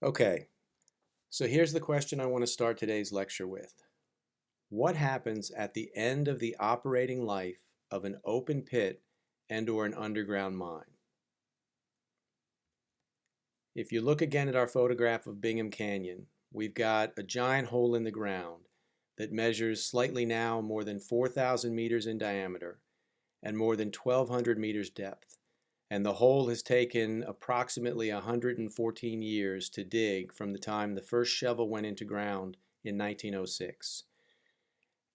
Okay, so here's the question I want to start today's lecture with. What happens at the end of the operating life of an open pit and/or an underground mine? If you look again at our photograph of Bingham Canyon, we've got a giant hole in the ground that measures slightly now more than 4,000 meters in diameter and more than 1,200 meters depth. And the hole has taken approximately 114 years to dig from the time the first shovel went into ground in 1906.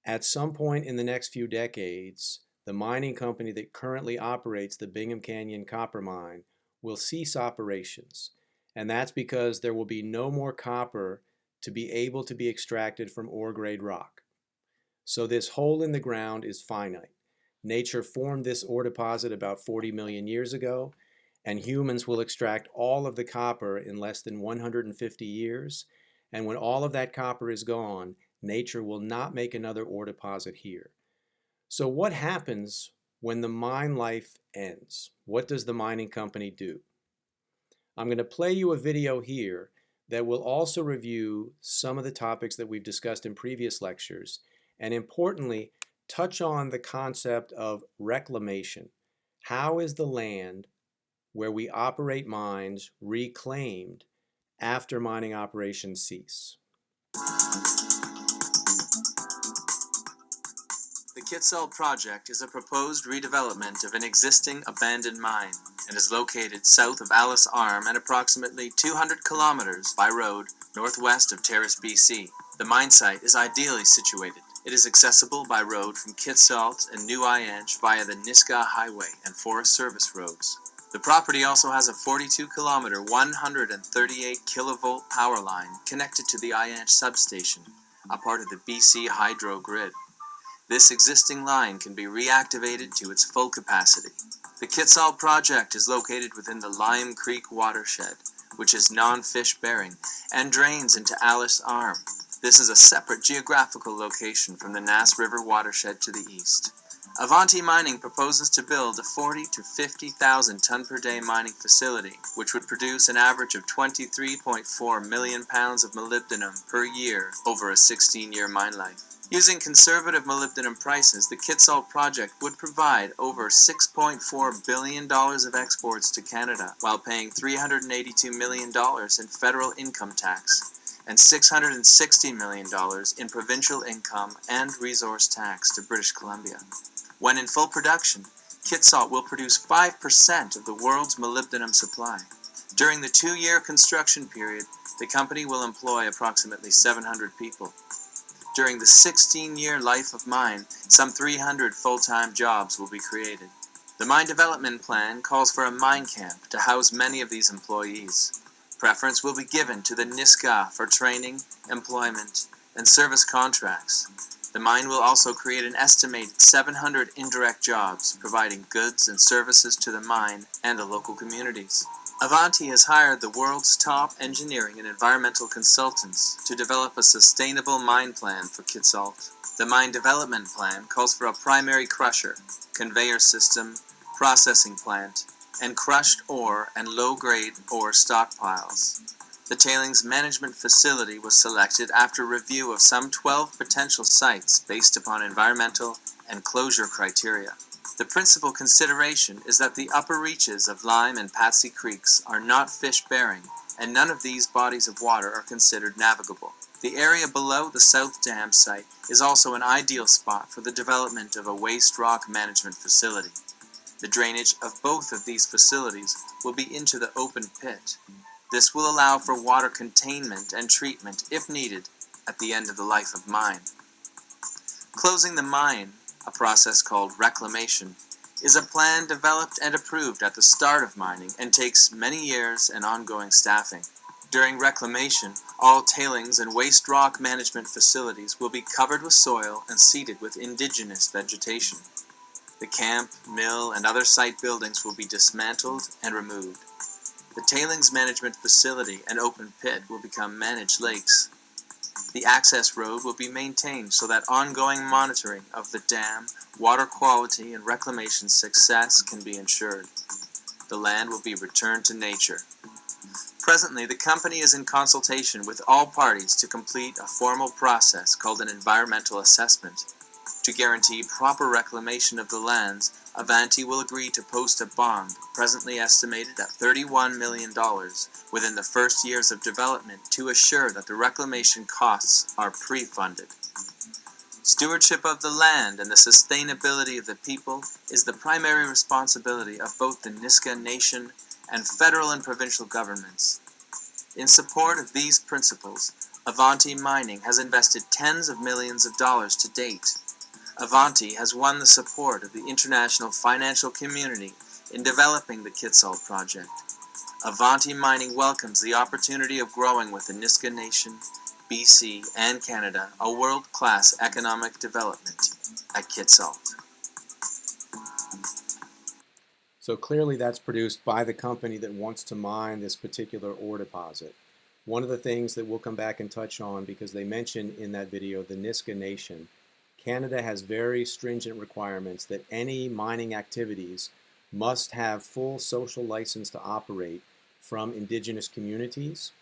At some point in the next few decades, the mining company that currently operates the Bingham Canyon copper mine will cease operations, and that's because there will be no more copper to be able to be extracted from ore grade rock. So this hole in the ground is finite. Nature formed this ore deposit about 40 million years ago, and humans will extract all of the copper in less than 150 years. And when all of that copper is gone, nature will not make another ore deposit here. So what happens when the mine life ends? What does the mining company do? I'm going to play you a video here that will also review some of the topics that we've discussed in previous lectures, and importantly, touch on the concept of reclamation. How is the land where we operate mines reclaimed after mining operations cease? The Kitsault project is a proposed redevelopment of an existing abandoned mine and is located south of Alice Arm and approximately 200 kilometers by road northwest of Terrace, BC. The mine site is ideally situated. It is accessible by road from Kitsault and New Ianche via the Nisga'a Highway and Forest Service roads. The property also has a 42-kilometer, 138 kilovolt power line connected to the Ianche substation, a part of the BC hydro grid. This existing line can be reactivated to its full capacity. The Kitsault project is located within the Lime Creek watershed, which is non-fish bearing and drains into Alice Arm. This is a separate geographical location from the Nass River watershed to the east. Avanti Mining proposes to build a 40 to 50,000 ton per day mining facility, which would produce an average of 23.4 million pounds of molybdenum per year over a 16-year mine life. Using conservative molybdenum prices, the Kitsault project would provide over $6.4 billion of exports to Canada, while paying $382 million in federal income tax and $660 million in provincial income and resource tax to British Columbia. When in full production, Kitsault will produce 5% of the world's molybdenum supply. During the 2-year construction period, the company will employ approximately 700 people. During the 16-year life of mine, some 300 full-time jobs will be created. The mine development plan calls for a mine camp to house many of these employees. Preference will be given to the Nisga'a for training, employment, and service contracts. The mine will also create an estimated 700 indirect jobs, providing goods and services to the mine and the local communities. Avanti has hired the world's top engineering and environmental consultants to develop a sustainable mine plan for Kitsault. The mine development plan calls for a primary crusher, conveyor system, processing plant, and crushed ore and low-grade ore stockpiles. The tailings management facility was selected after review of some 12 potential sites based upon environmental and closure criteria. The principal consideration is that the upper reaches of Lime and Patsy Creeks are not fish-bearing, and none of these bodies of water are considered navigable. The area below the South Dam site is also an ideal spot for the development of a waste rock management facility. The drainage of both of these facilities will be into the open pit. This will allow for water containment and treatment, if needed, at the end of the life of mine. Closing the mine, a process called reclamation, is a plan developed and approved at the start of mining and takes many years and ongoing staffing. During reclamation, all tailings and waste rock management facilities will be covered with soil and seeded with indigenous vegetation. The camp, mill, and other site buildings will be dismantled and removed. The tailings management facility and open pit will become managed lakes. The access road will be maintained so that ongoing monitoring of the dam, water quality, and reclamation success can be ensured. The land will be returned to nature. Presently, the company is in consultation with all parties to complete a formal process called an environmental assessment. To guarantee proper reclamation of the lands, Avanti will agree to post a bond, presently estimated at $31 million, within the first years of development to assure that the reclamation costs are pre-funded. Stewardship of the land and the sustainability of the people is the primary responsibility of both the Nisga'a Nation and federal and provincial governments. In support of these principles, Avanti Mining has invested tens of millions of dollars to date. Avanti has won the support of the international financial community in developing the Kitsault project. Avanti Mining welcomes the opportunity of growing with the Nisga'a Nation, BC, and Canada a world-class economic development at Kitsault. So clearly that's produced by the company that wants to mine this particular ore deposit. One of the things that we'll come back and touch on, because they mentioned in that video the Nisga'a Nation, Canada has very stringent requirements that any mining activities must have full social license to operate from Indigenous communities,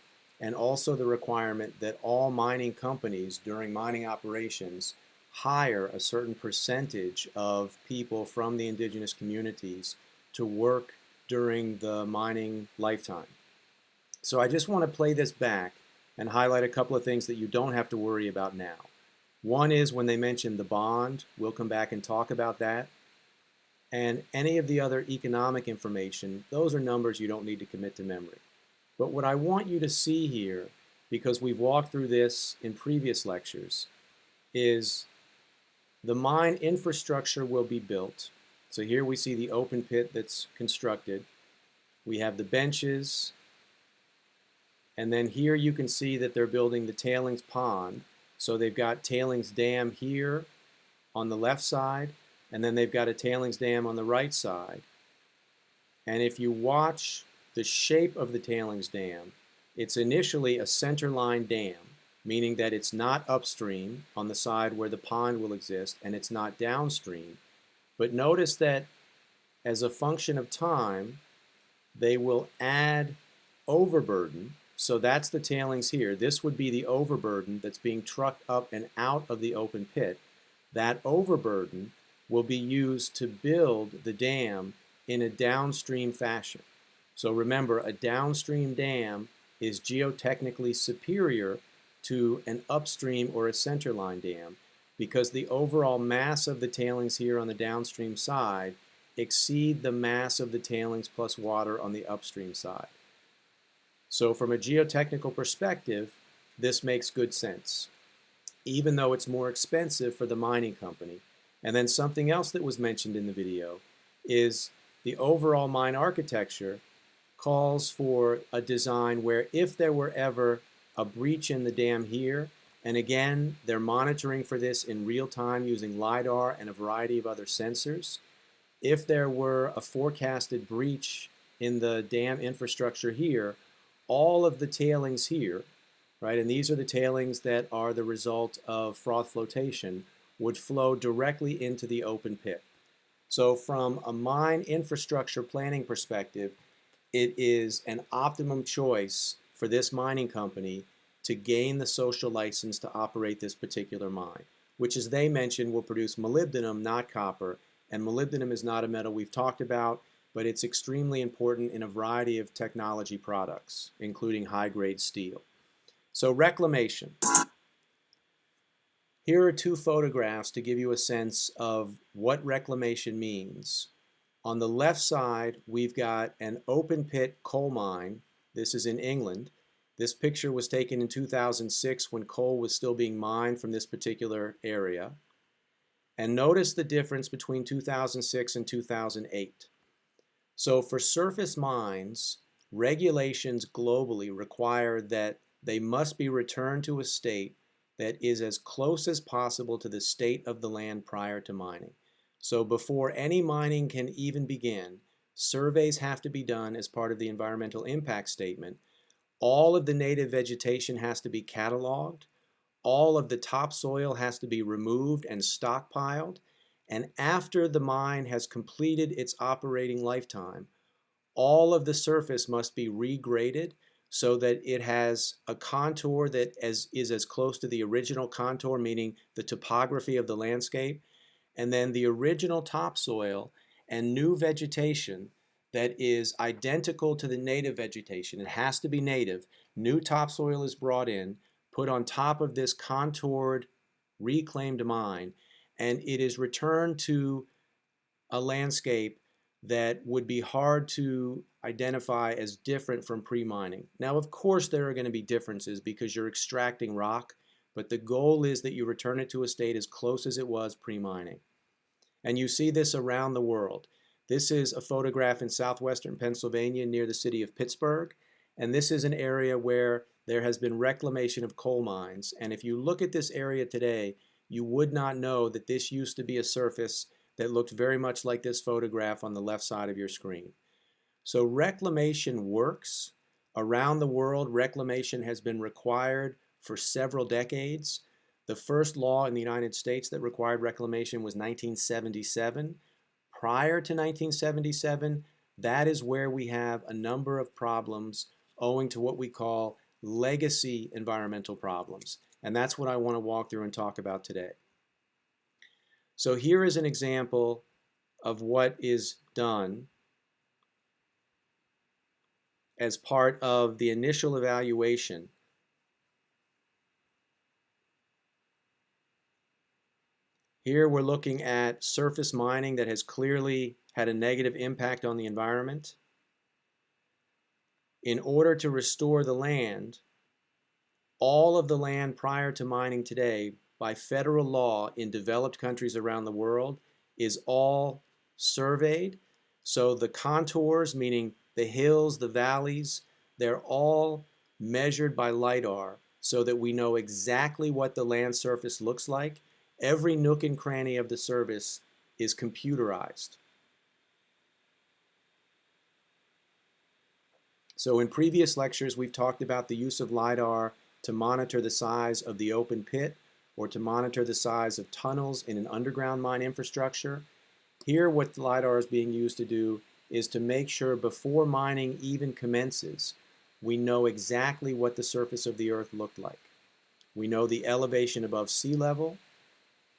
and also the requirement that all mining companies during mining operations hire a certain percentage of people from the Indigenous communities to work during the mining lifetime. So I just want to play this back and highlight a couple of things that you don't have to worry about now. One is when they mention the bond, we'll come back and talk about that. And any of the other economic information, those are numbers you don't need to commit to memory. But what I want you to see here, because we've walked through this in previous lectures, is the mine infrastructure will be built. So here we see the open pit that's constructed. We have the benches, and then here you can see that they're building the tailings pond. So they've got tailings dam here on the left side, and then they've got a tailings dam on the right side. And if you watch the shape of the tailings dam, it's initially a centerline dam, meaning that it's not upstream on the side where the pond will exist, and it's not downstream. But notice that as a function of time, they will add overburden. So that's the tailings here. This would be the overburden that's being trucked up and out of the open pit. That overburden will be used to build the dam in a downstream fashion. So remember, a downstream dam is geotechnically superior to an upstream or a centerline dam because the overall mass of the tailings here on the downstream side exceed the mass of the tailings plus water on the upstream side. So from a geotechnical perspective, this makes good sense, even though it's more expensive for the mining company. And then something else that was mentioned in the video is the overall mine architecture calls for a design where if there were ever a breach in the dam here, and again, they're monitoring for this in real time using LiDAR and a variety of other sensors. If there were a forecasted breach in the dam infrastructure here, all of the tailings here, right, and these are the tailings that are the result of froth flotation, would flow directly into the open pit. So from a mine infrastructure planning perspective, it is an optimum choice for this mining company to gain the social license to operate this particular mine, which, as they mentioned, will produce molybdenum, not copper. And molybdenum is not a metal we've talked about, but it's extremely important in a variety of technology products, including high-grade steel. So reclamation. Here are two photographs to give you a sense of what reclamation means. On the left side, we've got an open pit coal mine. This is in England. This picture was taken in 2006 when coal was still being mined from this particular area. And notice the difference between 2006 and 2008. So for surface mines, regulations globally require that they must be returned to a state that is as close as possible to the state of the land prior to mining. So before any mining can even begin, surveys have to be done as part of the environmental impact statement. All of the native vegetation has to be cataloged. All of the topsoil has to be removed and stockpiled. And after the mine has completed its operating lifetime, all of the surface must be regraded so that it has a contour that is as close to the original contour, meaning the topography of the landscape, and then the original topsoil and new vegetation that is identical to the native vegetation. It has to be native. New topsoil is brought in, put on top of this contoured, reclaimed mine, and it is returned to a landscape that would be hard to identify as different from pre-mining. Now, of course, there are going to be differences because you're extracting rock, but the goal is that you return it to a state as close as it was pre-mining. And you see this around the world. This is a photograph in southwestern Pennsylvania near the city of Pittsburgh, and this is an area where there has been reclamation of coal mines. And if you look at this area today, you would not know that this used to be a surface that looked very much like this photograph on the left side of your screen. So reclamation works. Around the world, reclamation has been required for several decades. The first law in the United States that required reclamation was 1977. Prior to 1977, that is where we have a number of problems owing to what we call legacy environmental problems. And that's what I want to walk through and talk about today. So here is an example of what is done as part of the initial evaluation. Here we're looking at surface mining that has clearly had a negative impact on the environment. In order to restore the land, all of the land prior to mining today, by federal law in developed countries around the world, is all surveyed. So the contours, meaning the hills, the valleys, they're all measured by LiDAR so that we know exactly what the land surface looks like. Every nook and cranny of the service is computerized. So in previous lectures, we've talked about the use of LiDAR to monitor the size of the open pit or to monitor the size of tunnels in an underground mine infrastructure. Here, what the LiDAR is being used to do is to make sure before mining even commences, we know exactly what the surface of the earth looked like. We know the elevation above sea level,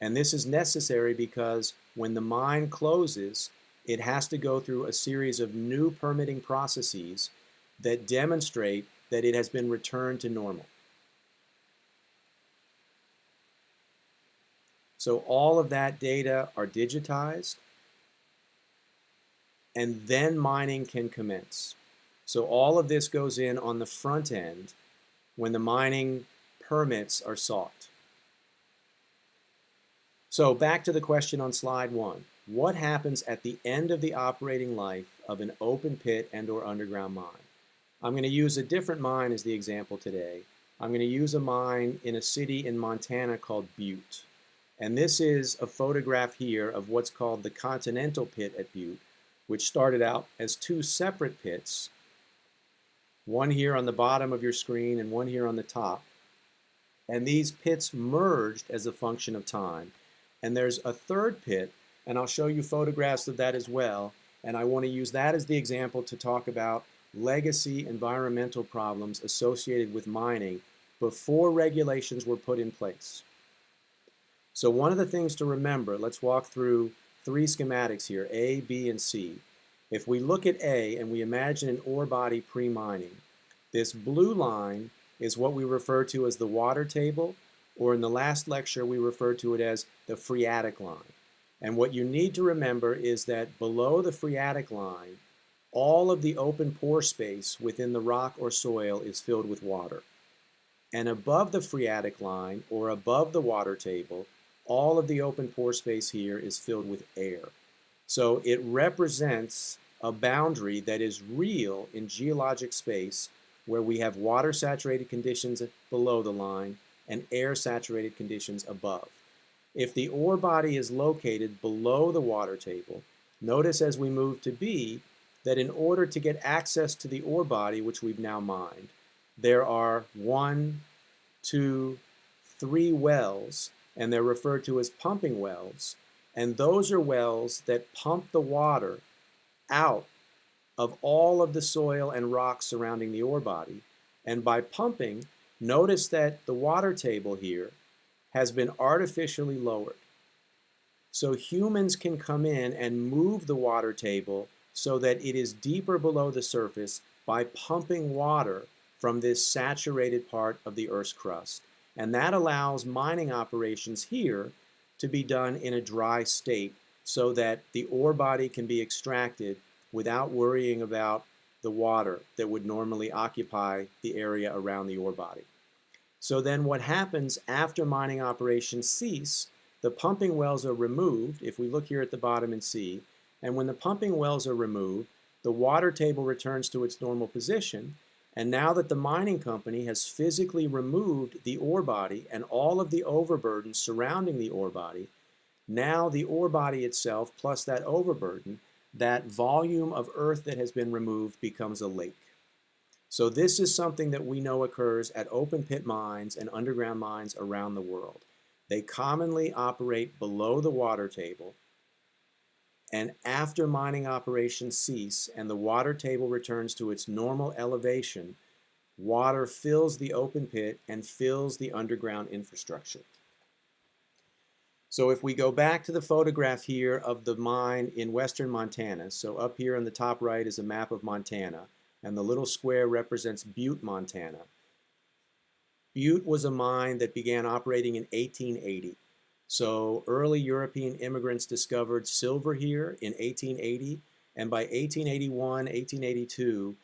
and this is necessary because when the mine closes, it has to go through a series of new permitting processes that demonstrate that it has been returned to normal. So all of that data are digitized, and then mining can commence. So all of this goes in on the front end when the mining permits are sought. So back to the question on slide 1. What happens at the end of the operating life of an open pit and/or underground mine? I'm going to use a different mine as the example today. I'm going to use a mine in a city in Montana called Butte. And this is a photograph here of what's called the Continental Pit at Butte, which started out as 2 separate pits, one here on the bottom of your screen and one here on the top. And these pits merged as a function of time. And there's a third pit, and I'll show you photographs of that as well. And I want to use that as the example to talk about legacy environmental problems associated with mining before regulations were put in place. So one of the things to remember, let's walk through 3 schematics here, A, B, and C. If we look at A and we imagine an ore body pre-mining, this blue line is what we refer to as the water table, or in the last lecture we referred to it as the phreatic line. And what you need to remember is that below the phreatic line, all of the open pore space within the rock or soil is filled with water. And above the phreatic line, or above the water table, all of the open pore space here is filled with air. So it represents a boundary that is real in geologic space where we have water-saturated conditions below the line and air-saturated conditions above. If the ore body is located below the water table, notice as we move to B that in order to get access to the ore body, which we've now mined, there are 1, 2, 3 wells, and they're referred to as pumping wells, and those are wells that pump the water out of all of the soil and rocks surrounding the ore body And by pumping, notice that the water table here has been artificially lowered. So humans can come in and move the water table so that it is deeper below the surface by pumping water from this saturated part of the Earth's crust. And that allows mining operations here to be done in a dry state so that the ore body can be extracted without worrying about the water that would normally occupy the area around the ore body. So then what happens after mining operations cease, the pumping wells are removed, if we look here at the bottom and see, and when the pumping wells are removed, the water table returns to its normal position, and now that the mining company has physically removed the ore body and all of the overburden surrounding the ore body, now the ore body itself plus that overburden, that volume of earth that has been removed becomes a lake. So this is something that we know occurs at open pit mines and underground mines around the world. They commonly operate below the water table, and after mining operations cease and the water table returns to its normal elevation, water fills the open pit and fills the underground infrastructure. So if we go back to the photograph here of the mine in western Montana, so up here on the top right is a map of Montana, and the little square represents Butte, Montana. Butte was a mine that began operating in 1880. So early European immigrants discovered silver here in 1880, and by 1881, 1882,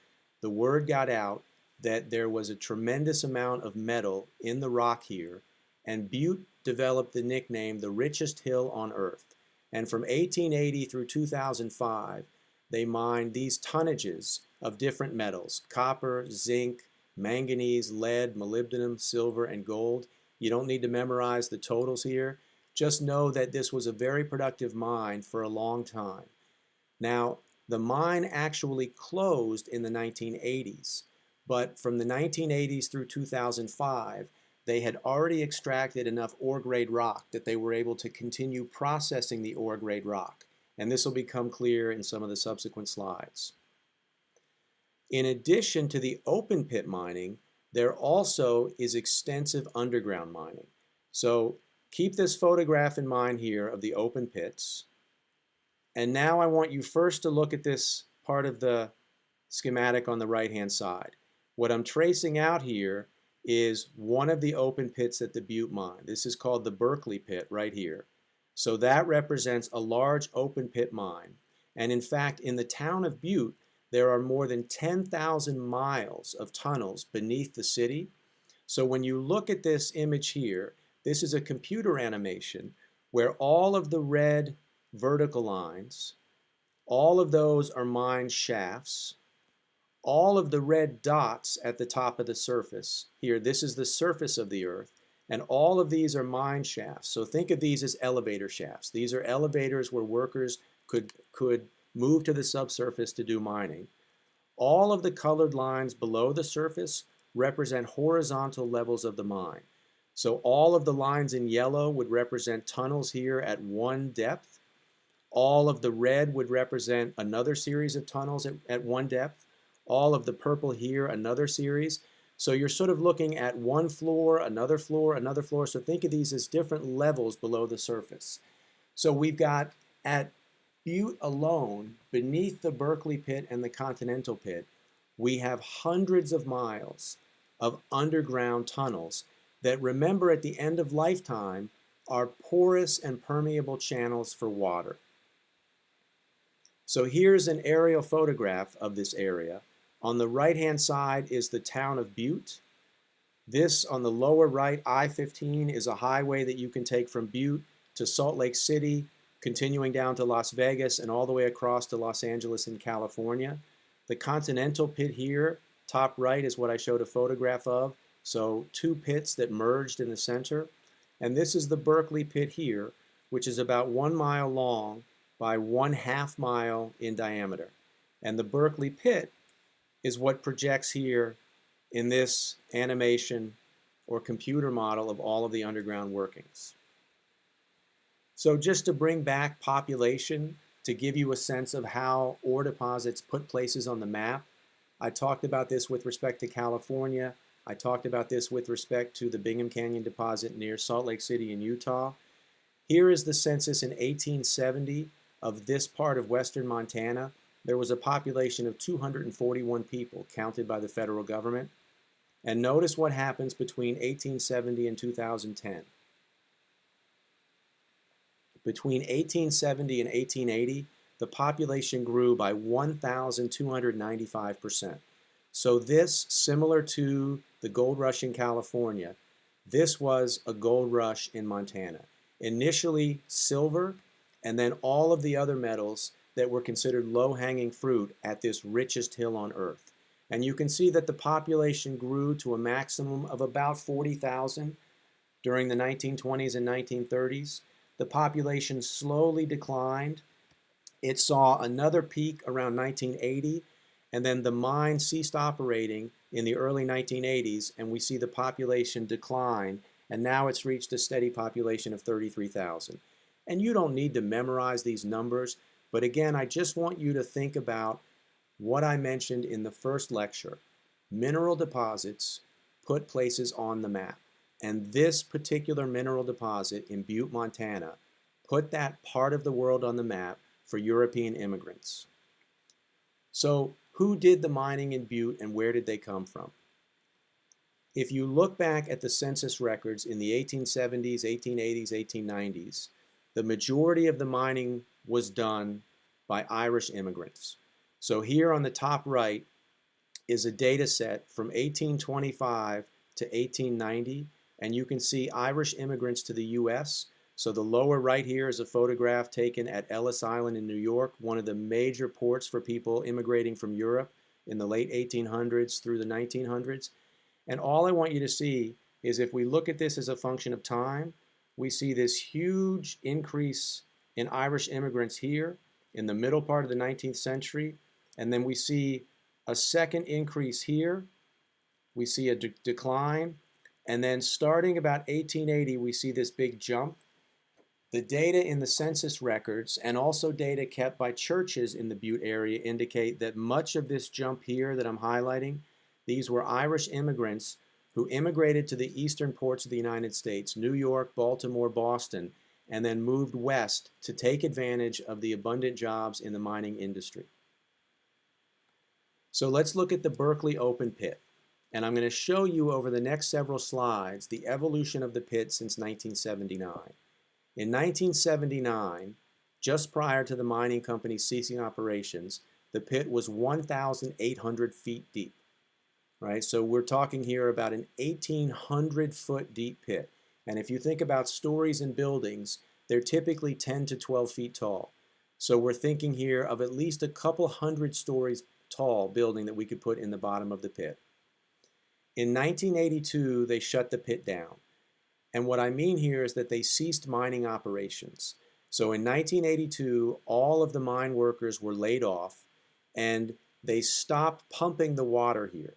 the word got out that there was a tremendous amount of metal in the rock here, and Butte developed the nickname the richest hill on earth. And from 1880 through 2005, they mined these tonnages of different metals: copper, zinc, manganese, lead, molybdenum, silver, and gold. You don't need to memorize the totals here. Just know that this was a very productive mine for a long time. Now, the mine actually closed in the 1980s, but from the 1980s through 2005, they had already extracted enough ore grade rock that they were able to continue processing the ore grade rock. And this will become clear in some of the subsequent slides. In addition to the open pit mining, there also is extensive underground mining. So keep this photograph in mind here of the open pits. And now I want you first to look at this part of the schematic on the right-hand side. What I'm tracing out here is one of the open pits at the Butte mine. This is called the Berkeley pit right here. So that represents a large open pit mine. And in fact, in the town of Butte, there are more than 10,000 miles of tunnels beneath the city. So when you look at this image here, this is a computer animation where all of the red vertical lines, all of those are mine shafts. All of the red dots at the top of the surface here, this is the surface of the earth, and all of these are mine shafts. So think of these as elevator shafts. These are elevators where workers could move to the subsurface to do mining. All of the colored lines below the surface represent horizontal levels of the mine. So all of the lines in yellow would represent tunnels here at one depth. All of the red would represent another series of tunnels at one depth. All of the purple here, another series. So you're sort of looking at one floor, another floor, another floor. So think of these as different levels below the surface. So we've got at Butte alone, beneath the Berkeley pit and the Continental pit, we have hundreds of miles of underground tunnels that, remember, at the end of lifetime, are porous and permeable channels for water. So here's an aerial photograph of this area. On the right-hand side is the town of Butte. This, on the lower right, I-15, is a highway that you can take from Butte to Salt Lake City, continuing down to Las Vegas and all the way across to Los Angeles in California. The Continental pit here, top right, is what I showed a photograph of. So two pits that merged in the center. And this is the Berkeley pit here, which is about 1 mile long by 1/2 mile in diameter. And the Berkeley pit is what projects here in this animation or computer model of all of the underground workings. So just to bring back population, to give you a sense of how ore deposits put places on the map, I talked about this with respect to California. I talked about this with respect to the Bingham Canyon deposit near Salt Lake City in Utah. Here is the census in 1870 of this part of western Montana. There was a population of 241 people counted by the federal government. And notice what happens between 1870 and 2010. Between 1870 and 1880, the population grew by 1,295%. So this, similar to the gold rush in California, this was a gold rush in Montana. Initially silver, and then all of the other metals that were considered low-hanging fruit at this richest hill on earth. And you can see that the population grew to a maximum of about 40,000 during the 1920s and 1930s. The population slowly declined. It saw another peak around 1980, and then the mine ceased operating in the early 1980s, and we see the population decline, and now it's reached a steady population of 33,000. And you don't need to memorize these numbers, but again, I just want you to think about what I mentioned in the first lecture. Mineral deposits put places on the map. And this particular mineral deposit in Butte, Montana, put that part of the world on the map for European immigrants. So who did the mining in Butte and where did they come from? If you look back at the census records in the 1870s, 1880s, 1890s, the majority of the mining was done by Irish immigrants. So here on the top right is a data set from 1825 to 1890, and you can see Irish immigrants to the U.S. So the lower right here is a photograph taken at Ellis Island in New York, one of the major ports for people immigrating from Europe in the late 1800s through the 1900s. And all I want you to see is if we look at this as a function of time, we see this huge increase in Irish immigrants here in the middle part of the 19th century, and then we see a second increase here. We see a decline, and then starting about 1880, we see this big jump. The data in the census records and also data kept by churches in the Butte area indicate that much of this jump here that I'm highlighting, these were Irish immigrants who immigrated to the eastern ports of the United States, New York, Baltimore, Boston, and then moved west to take advantage of the abundant jobs in the mining industry. So let's look at the Berkeley open pit. And I'm going to show you over the next several slides the evolution of the pit since 1979. In 1979, just prior to the mining company ceasing operations, the pit was 1,800 feet deep. Right? So we're talking here about an 1,800-foot deep pit. And if you think about stories and buildings, they're typically 10 to 12 feet tall. So we're thinking here of at least a couple hundred stories tall building that we could put in the bottom of the pit. In 1982, they shut the pit down. And what I mean here is that they ceased mining operations. So in 1982, all of the mine workers were laid off, and they stopped pumping the water here.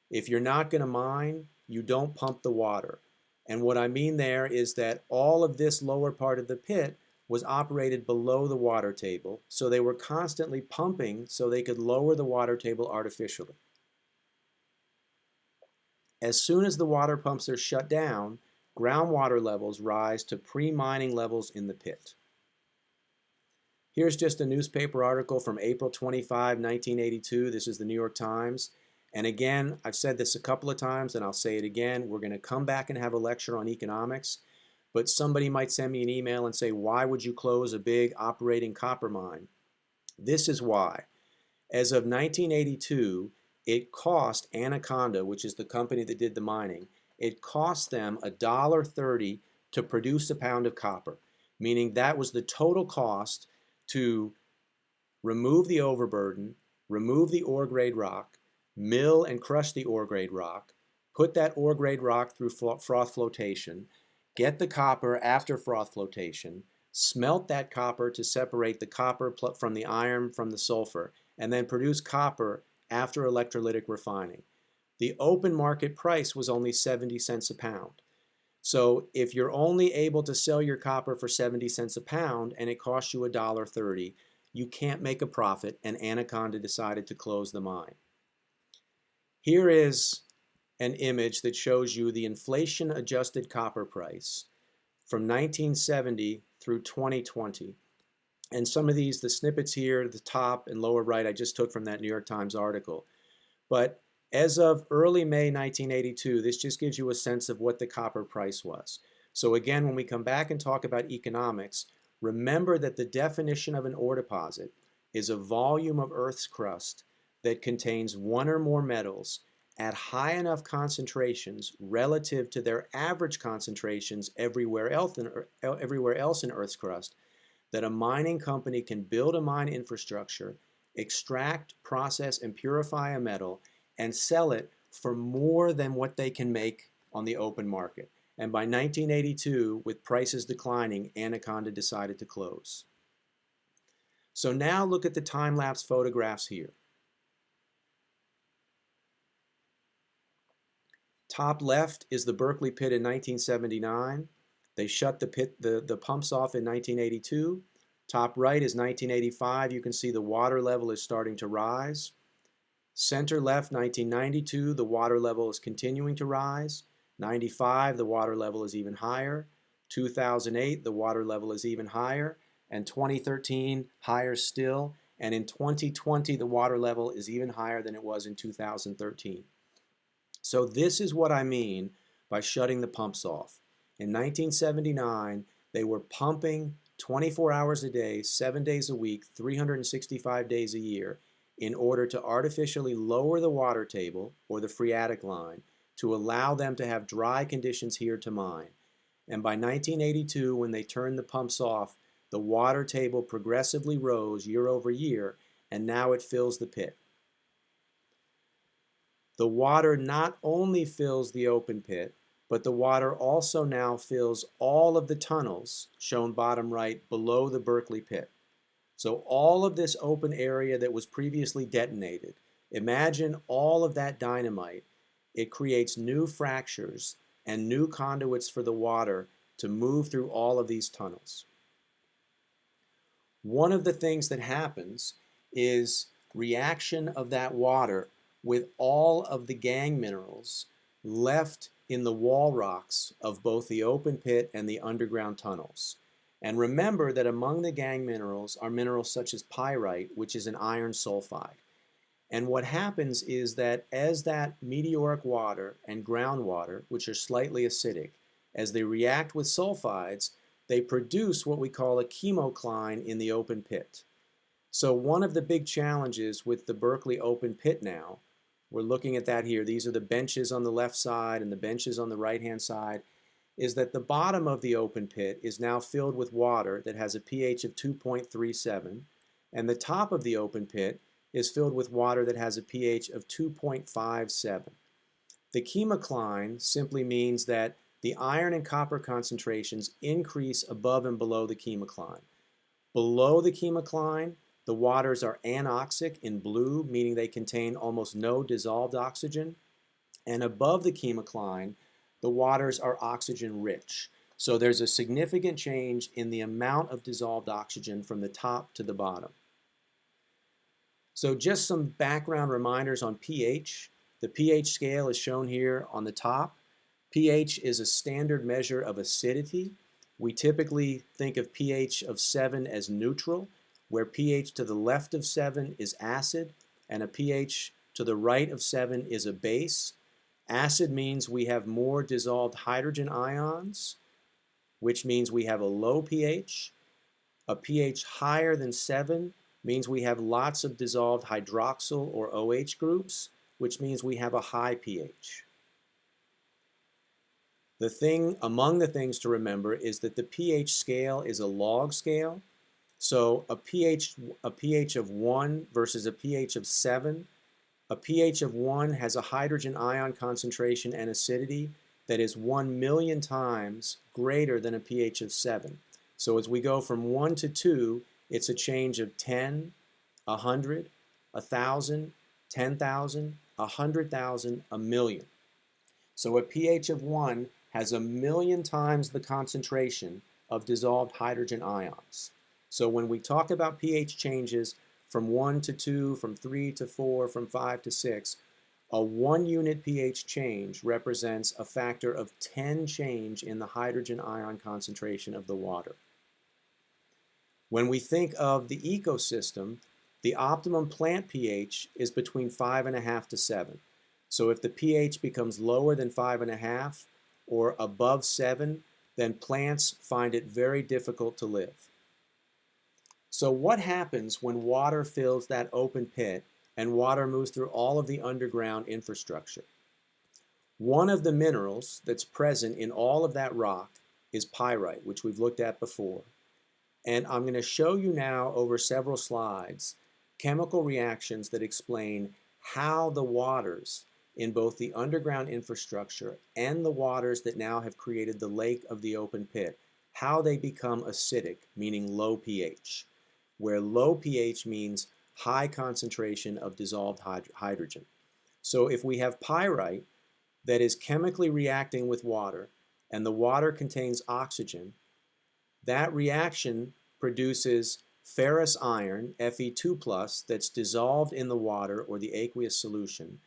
If you're not going to mine, you don't pump the water. And what I mean there is that all of this lower part of the pit was operated below the water table, so they were constantly pumping so they could lower the water table artificially. As soon as the water pumps are shut down, groundwater levels rise to pre-mining levels in the pit. Here's just a newspaper article from April 25, 1982. This is the New York Times. And again, I've said this a couple of times and I'll say it again. We're going to come back and have a lecture on economics, but somebody might send me an email and say, why would you close a big operating copper mine? This is why. As of 1982, it cost Anaconda, which is the company that did the mining, it cost them $1.30 to produce a pound of copper, meaning that was the total cost to remove the overburden, remove the ore grade rock, mill and crush the ore grade rock, put that ore grade rock through froth flotation, get the copper after froth flotation, smelt that copper to separate the copper from the iron from the sulfur, and then produce copper after electrolytic refining. The open market price was only 70 cents a pound. So if you're only able to sell your copper for 70 cents a pound and it costs you $1.30, you can't make a profit, and Anaconda decided to close the mine. Here is an image that shows you the inflation-adjusted copper price from 1970 through 2020. And some of these, the snippets here, the top and lower right, I just took from that New York Times article. But as of early May 1982, this just gives you a sense of what the copper price was. So again, when we come back and talk about economics, remember that the definition of an ore deposit is a volume of Earth's crust that contains one or more metals at high enough concentrations relative to their average concentrations everywhere else in Earth's crust that a mining company can build a mine infrastructure, extract, process, and purify a metal, and sell it for more than what they can make on the open market. And by 1982, with prices declining, Anaconda decided to close. So now look at the time-lapse photographs here. Top left is the Berkeley pit in 1979. They shut the pumps off in 1982. Top right is 1985. You can see the water level is starting to rise. Center left, 1992, the water level is continuing to rise. 95, the water level is even higher. 2008, the water level is even higher. And 2013, higher still. And in 2020, the water level is even higher than it was in 2013. So this is what I mean by shutting the pumps off. In 1979, they were pumping 24 hours a day, 7 days a week, 365 days a year in order to artificially lower the water table or the phreatic line to allow them to have dry conditions here to mine. And by 1982, when they turned the pumps off, the water table progressively rose year over year, and now it fills the pit. The water not only fills the open pit, but the water also now fills all of the tunnels, shown bottom right, below the Berkeley pit. So all of this open area that was previously detonated, imagine all of that dynamite. It creates new fractures and new conduits for the water to move through all of these tunnels. One of the things that happens is reaction of that water with all of the gangue minerals left in the wall rocks of both the open pit and the underground tunnels. And remember that among the gangue minerals are minerals such as pyrite, which is an iron sulfide. And what happens is that as that meteoric water and groundwater, which are slightly acidic, as they react with sulfides, they produce what we call a chemocline in the open pit. So one of the big challenges with the Berkeley open pit now, we're looking at that here, these are the benches on the left side and the benches on the right-hand side, is that the bottom of the open pit is now filled with water that has a pH of 2.37, and the top of the open pit is filled with water that has a pH of 2.57. The chemocline simply means that the iron and copper concentrations increase above and below the chemocline. Below the chemocline, the waters are anoxic in blue, meaning they contain almost no dissolved oxygen. And above the chemocline, the waters are oxygen rich. So there's a significant change in the amount of dissolved oxygen from the top to the bottom. So just some background reminders on pH. The pH scale is shown here on the top. pH is a standard measure of acidity. We typically think of pH of 7 as neutral, where pH to the left of 7 is acid, and a pH to the right of 7 is a base. Acid means we have more dissolved hydrogen ions, which means we have a low pH. A pH higher than 7 means we have lots of dissolved hydroxyl or OH groups, which means we have a high pH. Among the things to remember is that the pH scale is a log scale. So a pH of 1 versus a pH of 7. A pH of 1 has a hydrogen ion concentration and acidity that is 1 million times greater than a pH of 7. So as we go from 1 to 2, it's a change of 10, 100, 1,000, 10,000, 100,000, a million. So a pH of 1 has 1 million times the concentration of dissolved hydrogen ions. So when we talk about pH changes from 1 to 2, from 3 to 4, from 5 to 6, A 1 unit pH change represents a factor of 10 change in the hydrogen ion concentration of the water. When we think of the ecosystem, the optimum plant pH is between 5.5 to 7. So if the pH becomes lower than 5.5 or above 7, then plants find it very difficult to live. So what happens when water fills that open pit and water moves through all of the underground infrastructure? One of the minerals that's present in all of that rock is pyrite, which we've looked at before. And I'm going to show you now over several slides chemical reactions that explain how the waters in both the underground infrastructure and the waters that now have created the lake of the open pit, how they become acidic, meaning low pH, where low pH means high concentration of dissolved hydrogen. So if we have pyrite that is chemically reacting with water and the water contains oxygen, that reaction produces ferrous iron, Fe2+, that's dissolved in the water or the aqueous solution,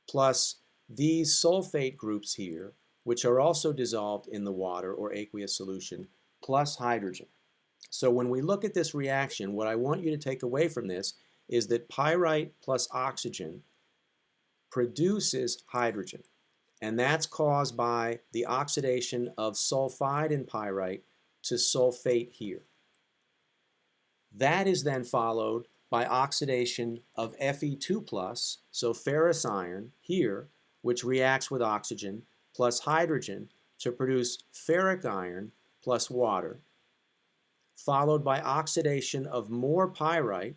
plus these sulfate groups here, which are also dissolved in the water or aqueous solution, plus hydrogen. So when we look at this reaction, what I want you to take away from this is that pyrite plus oxygen produces hydrogen. And that's caused by the oxidation of sulfide in pyrite to sulfate here. That is then followed by oxidation of Fe2+, so ferrous iron here, which reacts with oxygen, plus hydrogen to produce ferric iron plus water, followed by oxidation of more pyrite,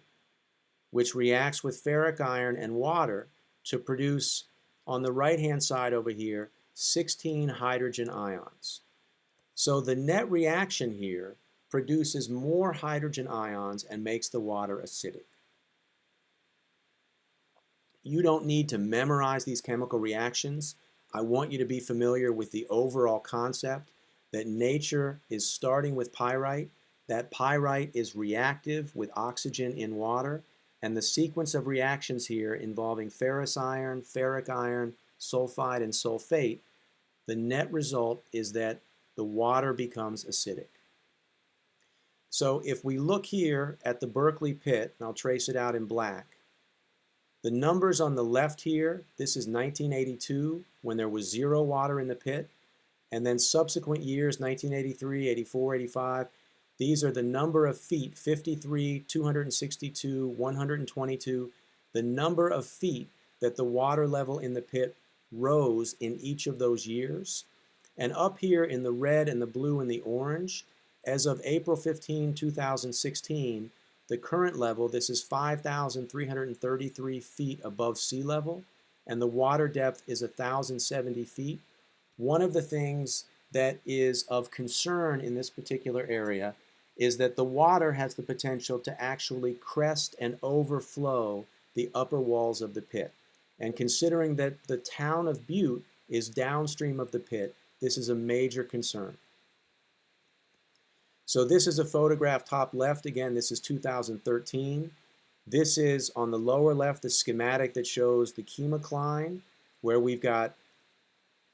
which reacts with ferric iron and water to produce, on the right-hand side over here, 16 hydrogen ions. So the net reaction here produces more hydrogen ions and makes the water acidic. You don't need to memorize these chemical reactions. I want you to be familiar with the overall concept that nature is starting with pyrite, that pyrite is reactive with oxygen in water, and the sequence of reactions here involving ferrous iron, ferric iron, sulfide, and sulfate, the net result is that the water becomes acidic. So if we look here at the Berkeley pit, and I'll trace it out in black, the numbers on the left here, this is 1982 when there was 0 water in the pit, and then subsequent years, 1983, 84, 85, these are the number of feet, 53, 262, 122, the number of feet that the water level in the pit rose in each of those years. And up here in the red and the blue and the orange, as of April 15, 2016, the current level, this is 5,333 feet above sea level, and the water depth is 1,070 feet. One of the things that is of concern in this particular area is that the water has the potential to actually crest and overflow the upper walls of the pit. And considering that the town of Butte is downstream of the pit, this is a major concern. So this is a photograph top left. Again, this is 2013. This is on the lower left, the schematic that shows the chemocline, where we've got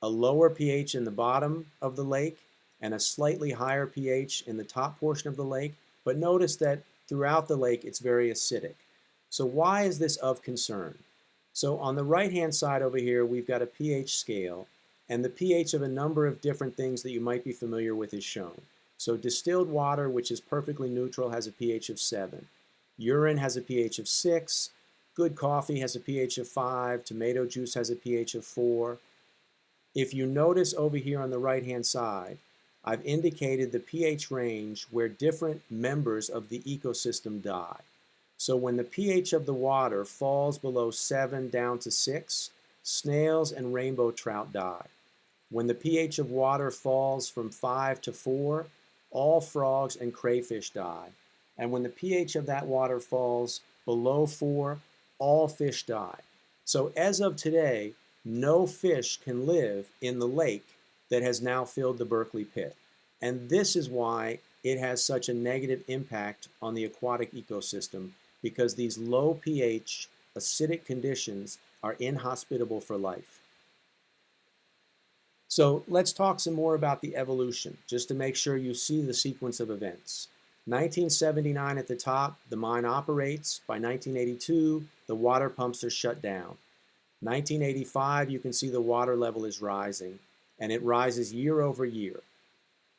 a lower pH in the bottom of the lake and a slightly higher pH in the top portion of the lake. But notice that throughout the lake, it's very acidic. So why is this of concern? So on the right-hand side over here, we've got a pH scale, and the pH of a number of different things that you might be familiar with is shown. So distilled water, which is perfectly neutral, has a pH of 7. Urine has a pH of 6. Good coffee has a pH of 5. Tomato juice has a pH of 4. If you notice over here on the right-hand side, I've indicated the pH range where different members of the ecosystem die. So when the pH of the water falls below 7 down to 6, snails and rainbow trout die. When the pH of water falls from 5 to 4, all frogs and crayfish die. And when the pH of that water falls below 4, all fish die. So as of today, no fish can live in the lake that has now filled the Berkeley pit. And this is why it has such a negative impact on the aquatic ecosystem, because these low pH acidic conditions are inhospitable for life. So let's talk some more about the evolution, just to make sure you see the sequence of events. 1979 at the top, the mine operates. By 1982, the water pumps are shut down. 1985, you can see the water level is rising, and it rises year over year.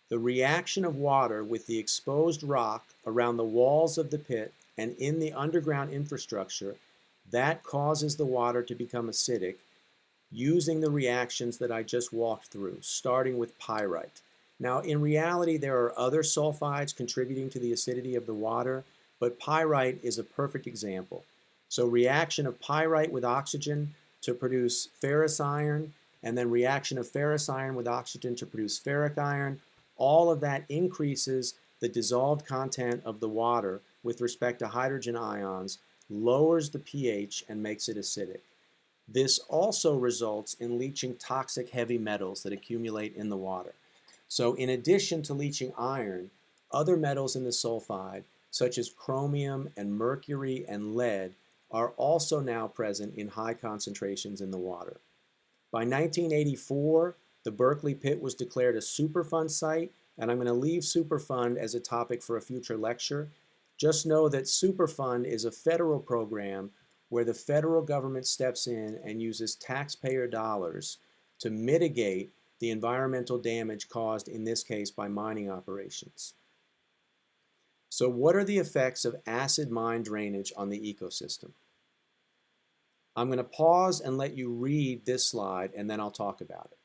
The reaction of water with the exposed rock around the walls of the pit and in the underground infrastructure, that causes the water to become acidic using the reactions that I just walked through, starting with pyrite. Now, in reality, there are other sulfides contributing to the acidity of the water, but pyrite is a perfect example. So reaction of pyrite with oxygen to produce ferrous iron, and then reaction of ferrous iron with oxygen to produce ferric iron, all of that increases the dissolved content of the water with respect to hydrogen ions, lowers the pH, and makes it acidic. This also results in leaching toxic heavy metals that accumulate in the water. So in addition to leaching iron, other metals in the sulfide, such as chromium and mercury and lead, are also now present in high concentrations in the water. By 1984, the Berkeley pit was declared a Superfund site, and I'm going to leave Superfund as a topic for a future lecture. Just know that Superfund is a federal program where the federal government steps in and uses taxpayer dollars to mitigate the environmental damage caused, in this case, by mining operations. So what are the effects of acid mine drainage on the ecosystem? I'm going to pause and let you read this slide, and then I'll talk about it.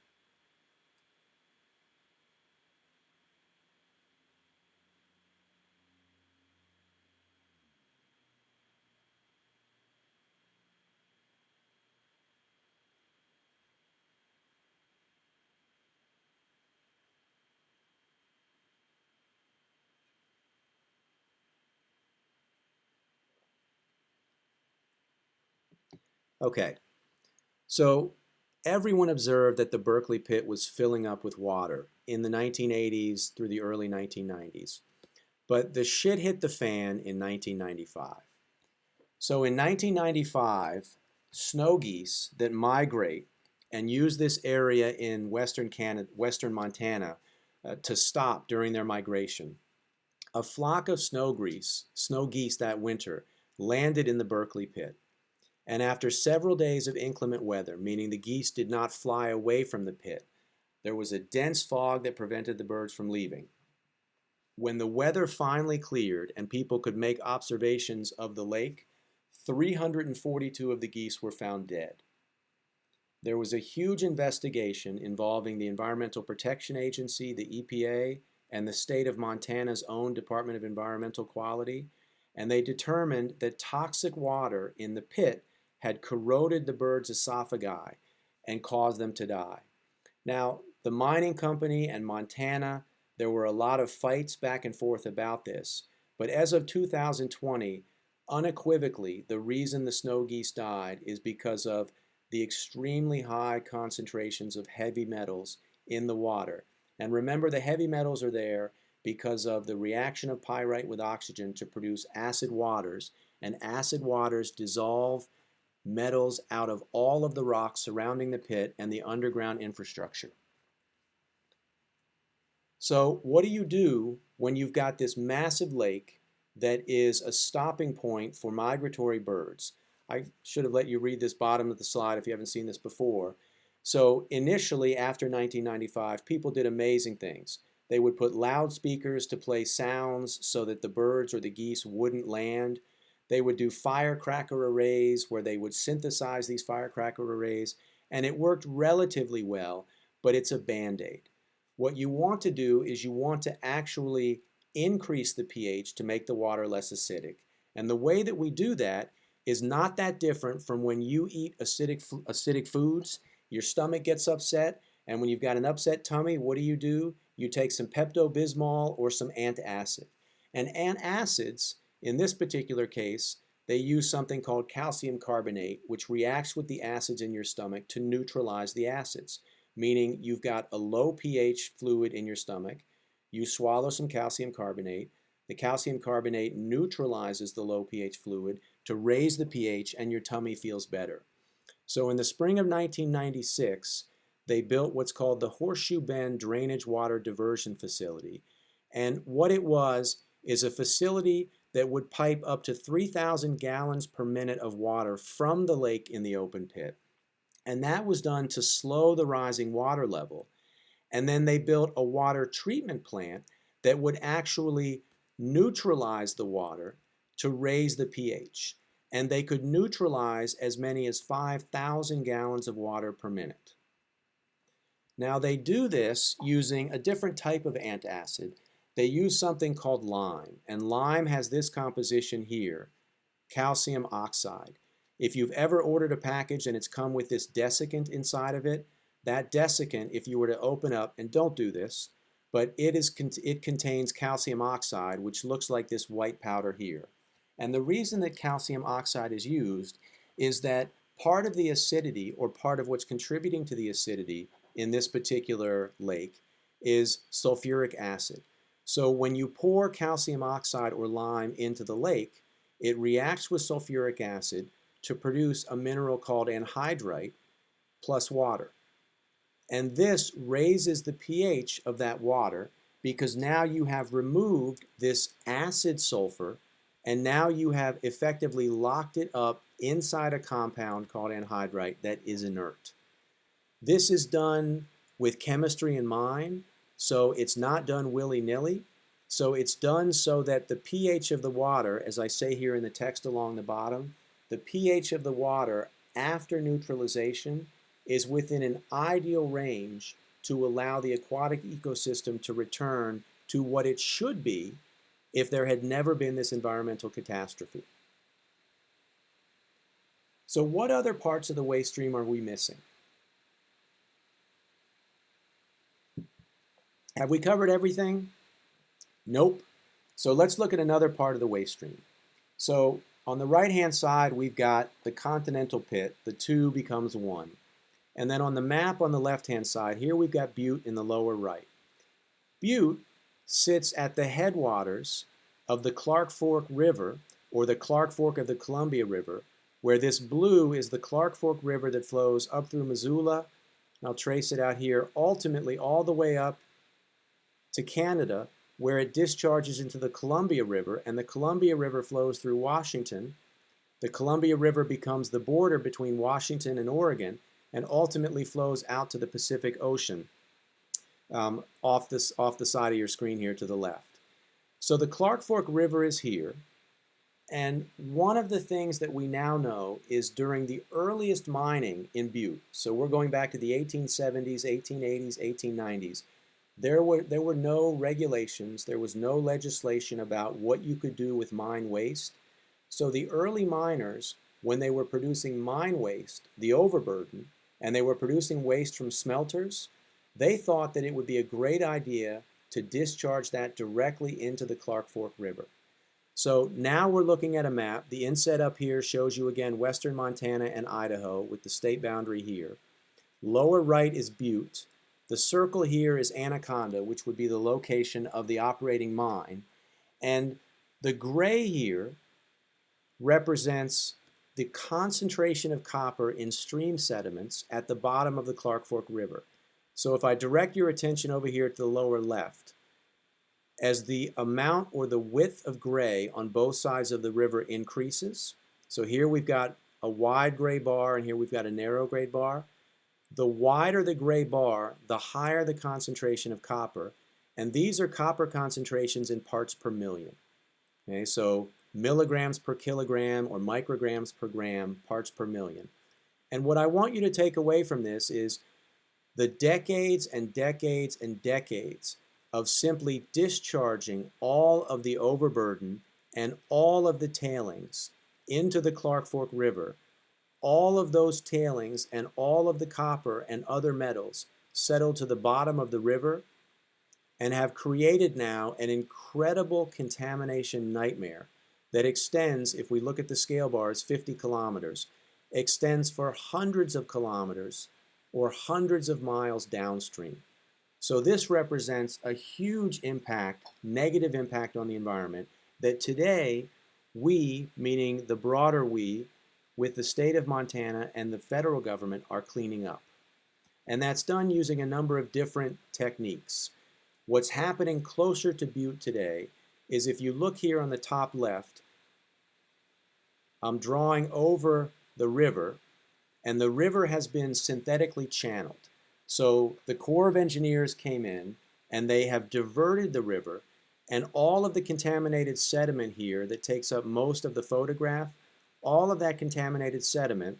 Okay, so everyone observed that the Berkeley pit was filling up with water in the 1980s through the early 1990s. But the shit hit the fan in 1995. So in 1995, snow geese that migrate and use this area in western Canada, western Montana to stop during their migration. A flock of snow geese that winter landed in the Berkeley pit. And after several days of inclement weather, meaning the geese did not fly away from the pit, there was a dense fog that prevented the birds from leaving. When the weather finally cleared and people could make observations of the lake, 342 of the geese were found dead. There was a huge investigation involving the Environmental Protection Agency, the EPA, and the state of Montana's own Department of Environmental Quality, and they determined that toxic water in the pit had corroded the birds' esophagi and caused them to die. Now, the mining company and Montana, there were a lot of fights back and forth about this, but as of 2020, unequivocally, the reason the snow geese died is because of the extremely high concentrations of heavy metals in the water. And remember, the heavy metals are there because of the reaction of pyrite with oxygen to produce acid waters, and acid waters dissolve metals out of all of the rocks surrounding the pit and the underground infrastructure. So what do you do when you've got this massive lake that is a stopping point for migratory birds? I should have let you read this bottom of the slide if you haven't seen this before. So initially, after 1995, people did amazing things. They would put loudspeakers to play sounds so that the birds or the geese wouldn't land. They would do firecracker arrays where they would synthesize these firecracker arrays, and it worked relatively well, but it's a band-aid. What you want to do is you want to actually increase the pH to make the water less acidic. And the way that we do that is not that different from when you eat acidic foods. Your stomach gets upset, and when you've got an upset tummy, what do? You take some Pepto-Bismol or some antacid. And antacids, in this particular case, they use something called calcium carbonate, which reacts with the acids in your stomach to neutralize the acids, meaning you've got a low pH fluid in your stomach. You swallow some calcium carbonate. The calcium carbonate neutralizes the low pH fluid to raise the pH, and your tummy feels better. So in the spring of 1996, they built what's called the Horseshoe Bend Drainage Water Diversion Facility. And what it was is a facility that would pipe up to 3,000 gallons per minute of water from the lake in the open pit. And that was done to slow the rising water level. And then they built a water treatment plant that would actually neutralize the water to raise the pH. And they could neutralize as many as 5,000 gallons of water per minute. Now they do this using a different type of antacid. They use something called lime, and lime has this composition here, calcium oxide. If you've ever ordered a package and it's come with this desiccant inside of it, that desiccant, if you were to open up, and don't do this, but it contains calcium oxide, which looks like this white powder here. And the reason that calcium oxide is used is that part of the acidity, or part of what's contributing to the acidity in this particular lake, is sulfuric acid. So when you pour calcium oxide or lime into the lake, it reacts with sulfuric acid to produce a mineral called anhydrite plus water. And this raises the pH of that water because now you have removed this acid sulfur, and now you have effectively locked it up inside a compound called anhydrite that is inert. This is done with chemistry in mind, so it's not done willy-nilly. So it's done so that the pH of the water, as I say here in the text along the bottom, the pH of the water after neutralization is within an ideal range to allow the aquatic ecosystem to return to what it should be if there had never been this environmental catastrophe. So what other parts of the waste stream are we missing? Have we covered everything? Nope. So let's look at another part of the waste stream. So on the right-hand side, we've got the continental pit. The two becomes one. And then on the map on the left-hand side, here we've got Butte in the lower right. Butte sits at the headwaters of the Clark Fork River, or the Clark Fork of the Columbia River, where this blue is the Clark Fork River that flows up through Missoula. And I'll trace it out here, ultimately all the way up to Canada, where it discharges into the Columbia River, and the Columbia River flows through Washington. The Columbia River becomes the border between Washington and Oregon, and ultimately flows out to the Pacific Ocean off the side of your screen here to the left. So the Clark Fork River is here, and one of the things that we now know is during the earliest mining in Butte, so we're going back to the 1870s, 1880s, 1890s, there were no regulations, there was no legislation about what you could do with mine waste. So the early miners, when they were producing mine waste, the overburden, and they were producing waste from smelters, they thought that it would be a great idea to discharge that directly into the Clark Fork River. So now we're looking at a map. The inset up here shows you again western Montana and Idaho with the state boundary here. Lower right is Butte. The circle here is Anaconda, which would be the location of the operating mine. And the gray here represents the concentration of copper in stream sediments at the bottom of the Clark Fork River. So if I direct your attention over here to the lower left, as the amount or the width of gray on both sides of the river increases, so here we've got a wide gray bar and here we've got a narrow gray bar. The wider the gray bar, the higher the concentration of copper, and these are copper concentrations in parts per million. Okay, so milligrams per kilogram or micrograms per gram, parts per million. And what I want you to take away from this is the decades and decades and decades of simply discharging all of the overburden and all of the tailings into the Clark Fork River. All of those tailings and all of the copper and other metals settle to the bottom of the river and have created now an incredible contamination nightmare that extends, if we look at the scale bars, 50 kilometers, extends for hundreds of kilometers or hundreds of miles downstream. So this represents a huge impact, negative impact on the environment that today we, meaning the broader we, with the state of Montana and the federal government are cleaning up. And that's done using a number of different techniques. What's happening closer to Butte today is, if you look here on the top left, I'm drawing over the river, and the river has been synthetically channeled. So the Corps of Engineers came in and they have diverted the river, and all of the contaminated sediment here that takes up most of the photograph, all of that contaminated sediment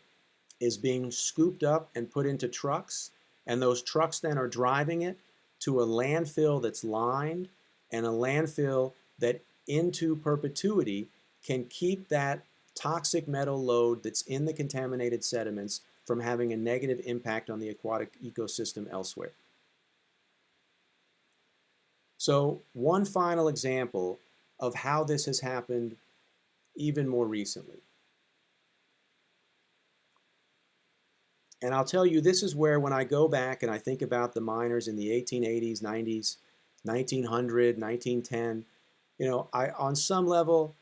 is being scooped up and put into trucks, and those trucks then are driving it to a landfill that's lined, and a landfill that into perpetuity can keep that toxic metal load that's in the contaminated sediments from having a negative impact on the aquatic ecosystem elsewhere. So one final example of how this has happened even more recently. And I'll tell you, this is where, when I go back and I think about the miners in the 1880s, 90s, 1900, 1910, on some level,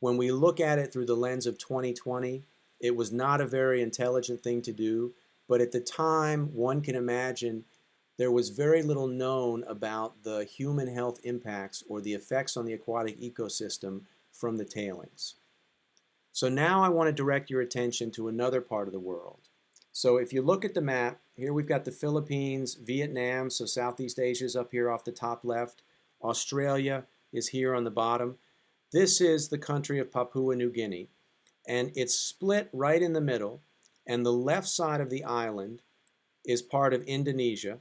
when we look at it through the lens of 2020, it was not a very intelligent thing to do. But at the time, one can imagine there was very little known about the human health impacts or the effects on the aquatic ecosystem from the tailings. So now I want to direct your attention to another part of the world. So if you look at the map, here we've got the Philippines, Vietnam, so Southeast Asia is up here off the top left. Australia is here on the bottom. This is the country of Papua New Guinea, and it's split right in the middle, and the left side of the island is part of Indonesia,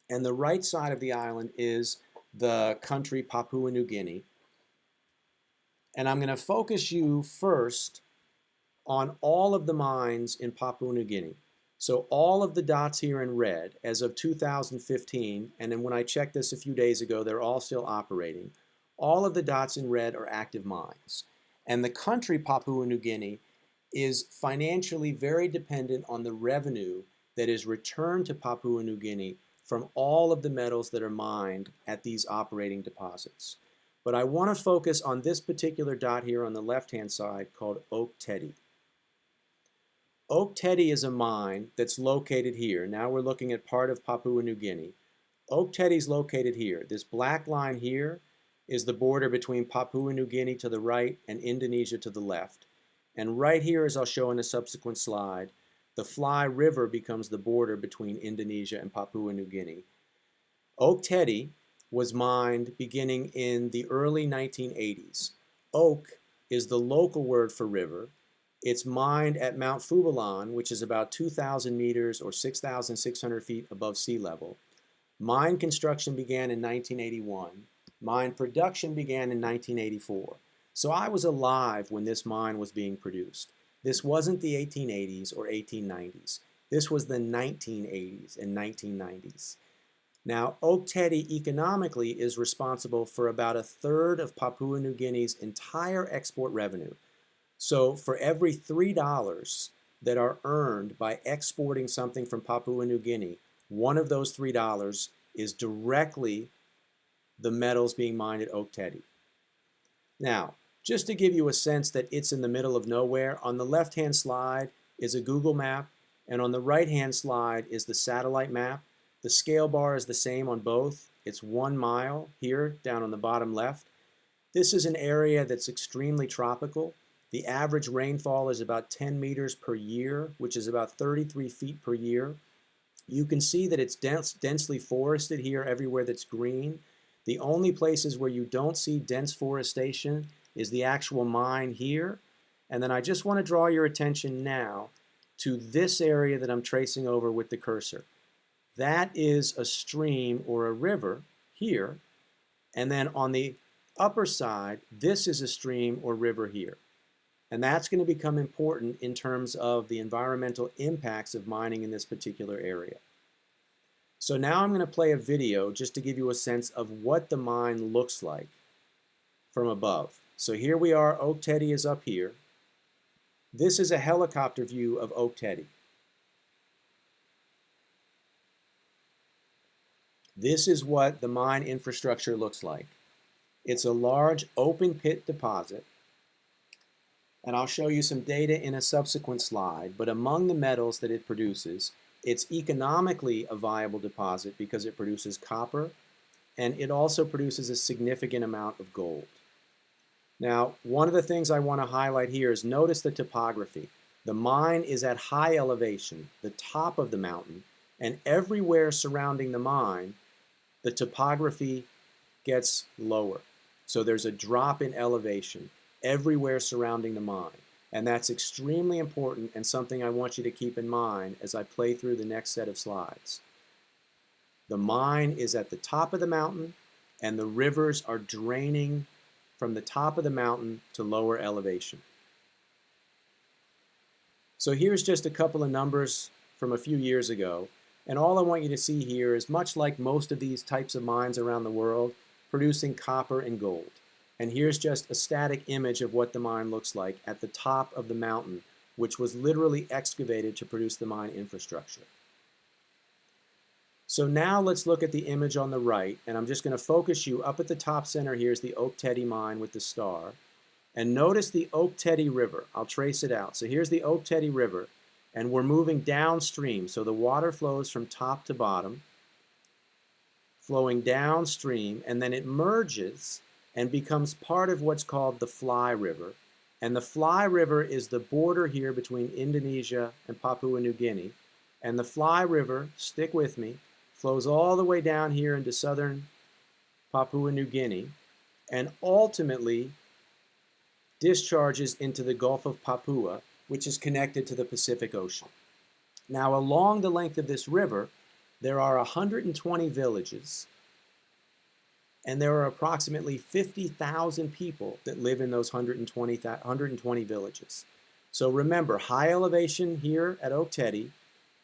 and the right side of the island is the country Papua New Guinea. And I'm going to focus you first on all of the mines in Papua New Guinea. So all of the dots here in red as of 2015, and then when I checked this a few days ago, they're all still operating. All of the dots in red are active mines. And the country Papua New Guinea is financially very dependent on the revenue that is returned to Papua New Guinea from all of the metals that are mined at these operating deposits. But I want to focus on this particular dot here on the left-hand side called Ok Tedi. Ok Tedi is a mine that's located here. Now we're looking at part of Papua New Guinea. Ok Tedi is located here. This black line here is the border between Papua New Guinea to the right and Indonesia to the left. And right here, as I'll show in a subsequent slide, the Fly River becomes the border between Indonesia and Papua New Guinea. Ok Tedi was mined beginning in the early 1980s. Oak is the local word for river. It's mined at Mount Fubalan, which is about 2,000 meters or 6,600 feet above sea level. Mine construction began in 1981. Mine production began in 1984. So I was alive when this mine was being produced. This wasn't the 1880s or 1890s. This was the 1980s and 1990s. Now, Ok Tedi economically is responsible for about a third of Papua New Guinea's entire export revenue. So for every $3 that are earned by exporting something from Papua New Guinea, one of those $3 is directly the metals being mined at Ok Tedi. Now, just to give you a sense that it's in the middle of nowhere, on the left-hand slide is a Google map, and on the right-hand slide is the satellite map. The scale bar is the same on both. It's 1 mile here down on the bottom left. This is an area that's extremely tropical. The average rainfall is about 10 meters per year, which is about 33 feet per year. You can see that it's densely forested here everywhere that's green. The only places where you don't see dense forestation is the actual mine here. And then I just want to draw your attention now to this area that I'm tracing over with the cursor. That is a stream or a river here. And then on the upper side, this is a stream or river here. And that's going to become important in terms of the environmental impacts of mining in this particular area. So now I'm going to play a video just to give you a sense of what the mine looks like from above. So here we are, Ok Tedi is up here. This is a helicopter view of Ok Tedi. This is what the mine infrastructure looks like. It's a large open pit deposit. And I'll show you some data in a subsequent slide, but among the metals that it produces, it's economically a viable deposit because it produces copper, and it also produces a significant amount of gold. Now, one of the things I want to highlight here is notice the topography. The mine is at high elevation, the top of the mountain, and everywhere surrounding the mine, the topography gets lower. So there's a drop in elevation everywhere surrounding the mine. And that's extremely important and something I want you to keep in mind as I play through the next set of slides. The mine is at the top of the mountain, and the rivers are draining from the top of the mountain to lower elevation. So here's just a couple of numbers from a few years ago. And all I want you to see here is much like most of these types of mines around the world, producing copper and gold. And here's just a static image of what the mine looks like at the top of the mountain, which was literally excavated to produce the mine infrastructure. So now let's look at the image on the right, and I'm just going to focus you up at the top center. Here's the Ok Tedi mine with the star. And notice the Ok Tedi River. I'll trace it out. So here's the Ok Tedi River, and we're moving downstream. So the water flows from top to bottom, flowing downstream, and then it merges and becomes part of what's called the Fly River. And the Fly River is the border here between Indonesia and Papua New Guinea. And the Fly River, stick with me, flows all the way down here into southern Papua New Guinea and ultimately discharges into the Gulf of Papua, which is connected to the Pacific Ocean. Now, along the length of this river, there are 120 villages, and there are approximately 50,000 people that live in those 120 villages. So remember, high elevation here at Ok Tedi,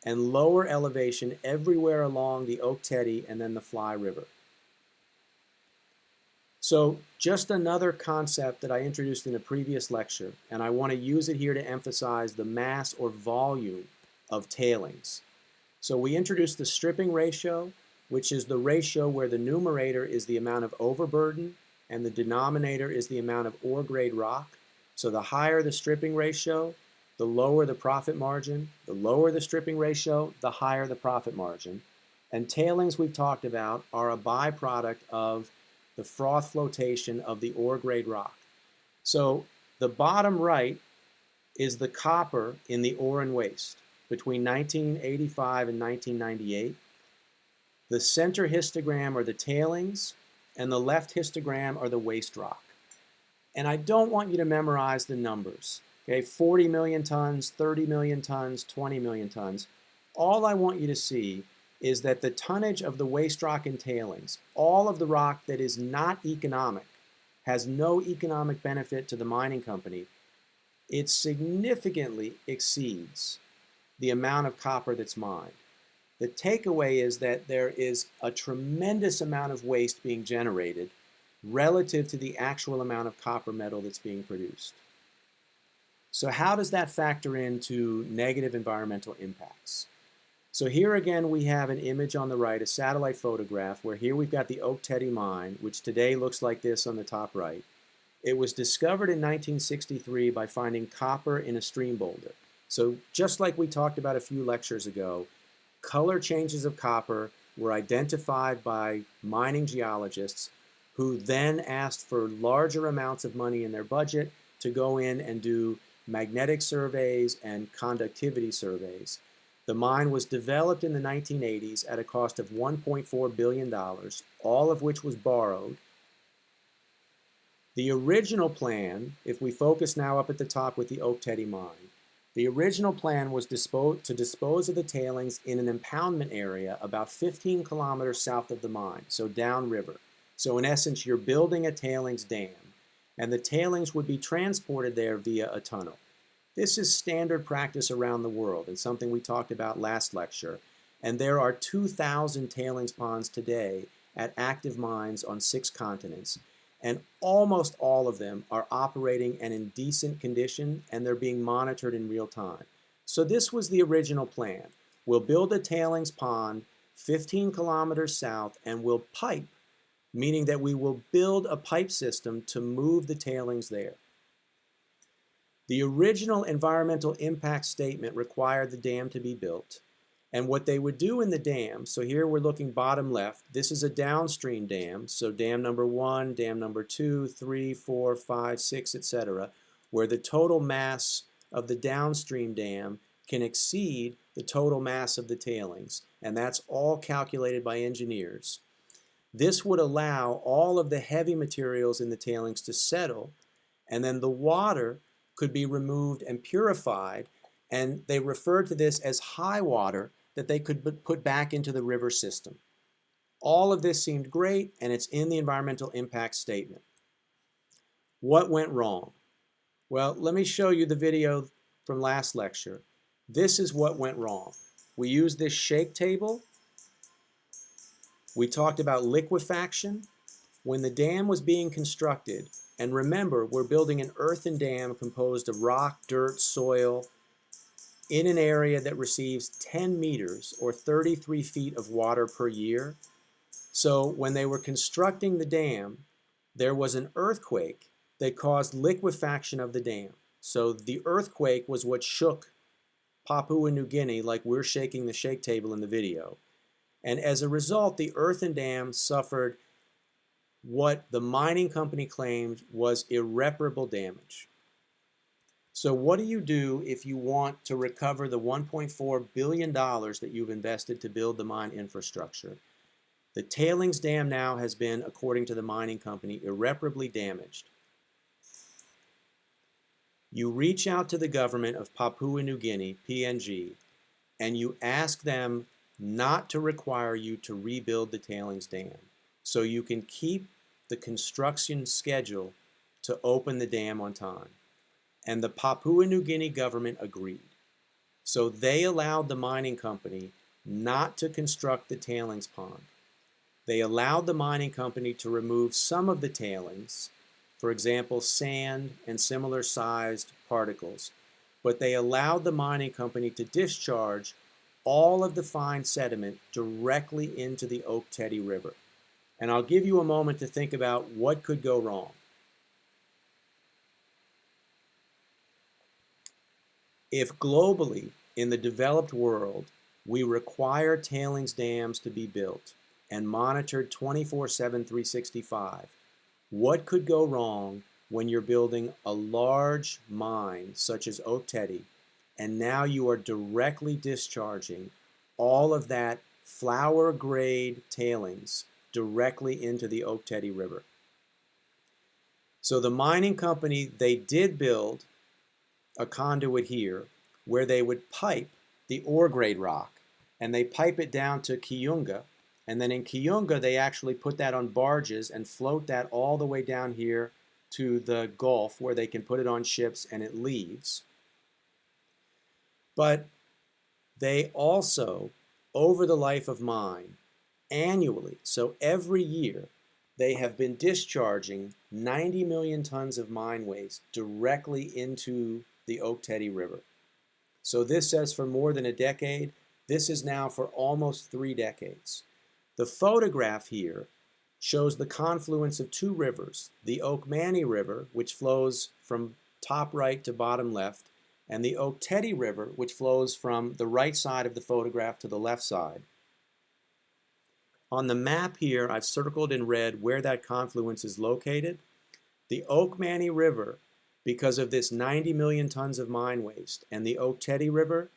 and lower elevation everywhere along the Ok Tedi and then the Fly River. So just another concept that I introduced in a previous lecture, and I want to use it here to emphasize the mass or volume of tailings. So we introduced the stripping ratio, which is the ratio where the numerator is the amount of overburden and the denominator is the amount of ore grade rock. So the higher the stripping ratio, the lower the profit margin. The lower the stripping ratio, the higher the profit margin. And tailings we've talked about are a byproduct of the froth flotation of the ore grade rock. So the bottom right is the copper in the ore and waste between 1985 and 1998. The center histogram are the tailings, and the left histogram are the waste rock. And I don't want you to memorize the numbers. Okay, 40 million tons, 30 million tons, 20 million tons. All I want you to see is that the tonnage of the waste rock and tailings, all of the rock that is not economic, has no economic benefit to the mining company, it significantly exceeds the amount of copper that's mined. The takeaway is that there is a tremendous amount of waste being generated relative to the actual amount of copper metal that's being produced. So how does that factor into negative environmental impacts? So here again we have an image on the right, a satellite photograph, where here we've got the Ok Tedi mine, which today looks like this on the top right. It was discovered in 1963 by finding copper in a stream boulder. So just like we talked about a few lectures ago, color changes of copper were identified by mining geologists who then asked for larger amounts of money in their budget to go in and do magnetic surveys and conductivity surveys. The mine was developed in the 1980s at a cost of $1.4 billion, all of which was borrowed. The original plan, if we focus now up at the top with the Ok Tedi mine, the original plan was to dispose of the tailings in an impoundment area about 15 kilometers south of the mine, so downriver. So in essence, you're building a tailings dam, and the tailings would be transported there via a tunnel. This is standard practice around the world and something we talked about last lecture, and there are 2,000 tailings ponds today at active mines on 6 continents. And almost all of them are operating and in decent condition, and they're being monitored in real time. So this was the original plan. We'll build a tailings pond 15 kilometers south, and we'll pipe, meaning that we will build a pipe system to move the tailings there. The original environmental impact statement required the dam to be built. And what they would do in the dam, so here we're looking bottom left, this is a downstream dam, so dam number 1, dam number 2, 3, 4, 5, 6, etc., where the total mass of the downstream dam can exceed the total mass of the tailings, and that's all calculated by engineers. This would allow all of the heavy materials in the tailings to settle, and then the water could be removed and purified, and they referred to this as high water that they could put back into the river system. All of this seemed great, and it's in the environmental impact statement. What went wrong? Well, let me show you the video from last lecture. This is what went wrong. We used this shake table. We talked about liquefaction. When the dam was being constructed, and remember, we're building an earthen dam composed of rock, dirt, soil, in an area that receives 10 meters or 33 feet of water per year. So when they were constructing the dam, there was an earthquake that caused liquefaction of the dam. So the earthquake was what shook Papua New Guinea like we're shaking the shake table in the video. And as a result, the earthen dam suffered what the mining company claimed was irreparable damage. So what do you do if you want to recover the $1.4 billion that you've invested to build the mine infrastructure? The tailings dam now has been, according to the mining company, irreparably damaged. You reach out to the government of Papua New Guinea, PNG, and you ask them not to require you to rebuild the tailings dam, so you can keep the construction schedule to open the dam on time. And the Papua New Guinea government agreed. So they allowed the mining company not to construct the tailings pond. They allowed the mining company to remove some of the tailings, for example, sand and similar sized particles, but they allowed the mining company to discharge all of the fine sediment directly into the Ok Tedi River. And I'll give you a moment to think about what could go wrong. If globally, in the developed world, we require tailings dams to be built and monitored 24/7, 365, what could go wrong when you're building a large mine such as Ok Tedi, and now you are directly discharging all of that flour grade tailings directly into the Ok Tedi River? So the mining company, they did build a conduit here where they would pipe the ore grade rock, and they pipe it down to Kiunga, and then in Kiunga they actually put that on barges and float that all the way down here to the Gulf where they can put it on ships and it leaves. But they also, over the life of mine, annually, so every year, they have been discharging 90 million tons of mine waste directly into the Ok Tedi River. So this says for more than a decade. This is now for almost 3 decades. The photograph here shows the confluence of 2 rivers, the Oakmani River, which flows from top right to bottom left, and the Ok Tedi River, which flows from the right side of the photograph to the left side. On the map here, I've circled in red where that confluence is located. The Oakmani River, because of this 90 million tons of mine waste, and the Ok Tedi River,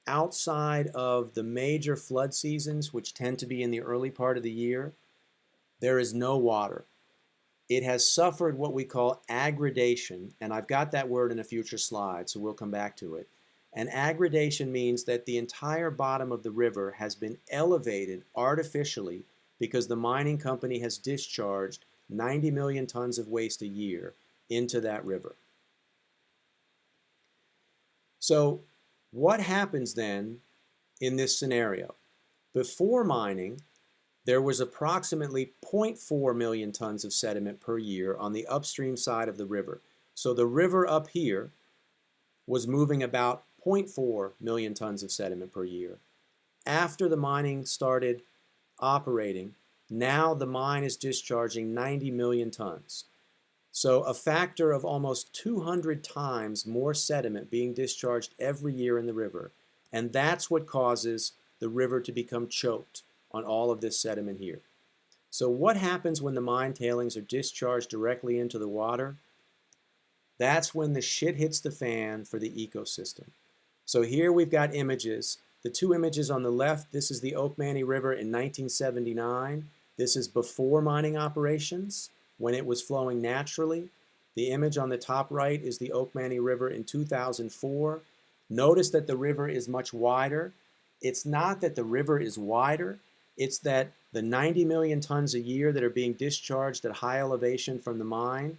outside of the major flood seasons, which tend to be in the early part of the year, there is no water. It has suffered what we call aggradation, and I've got that word in a future slide, so we'll come back to it. And aggradation means that the entire bottom of the river has been elevated artificially because the mining company has discharged 90 million tons of waste a year into that river. So what happens then in this scenario? Before mining, there was approximately 0.4 million tons of sediment per year on the upstream side of the river. So the river up here was moving about 0.4 million tons of sediment per year. After the mining started operating, now the mine is discharging 90 million tons. So a factor of almost 200 times more sediment being discharged every year in the river. And that's what causes the river to become choked on all of this sediment here. So what happens when the mine tailings are discharged directly into the water? That's when the shit hits the fan for the ecosystem. So here we've got images. The two images on the left, this is the Oakmanny River in 1979. This is before mining operations, when it was flowing naturally. The image on the top right is the Oakmanny River in 2004. Notice that the river is much wider. It's not that the river is wider, it's that the 90 million tons a year that are being discharged at high elevation from the mine,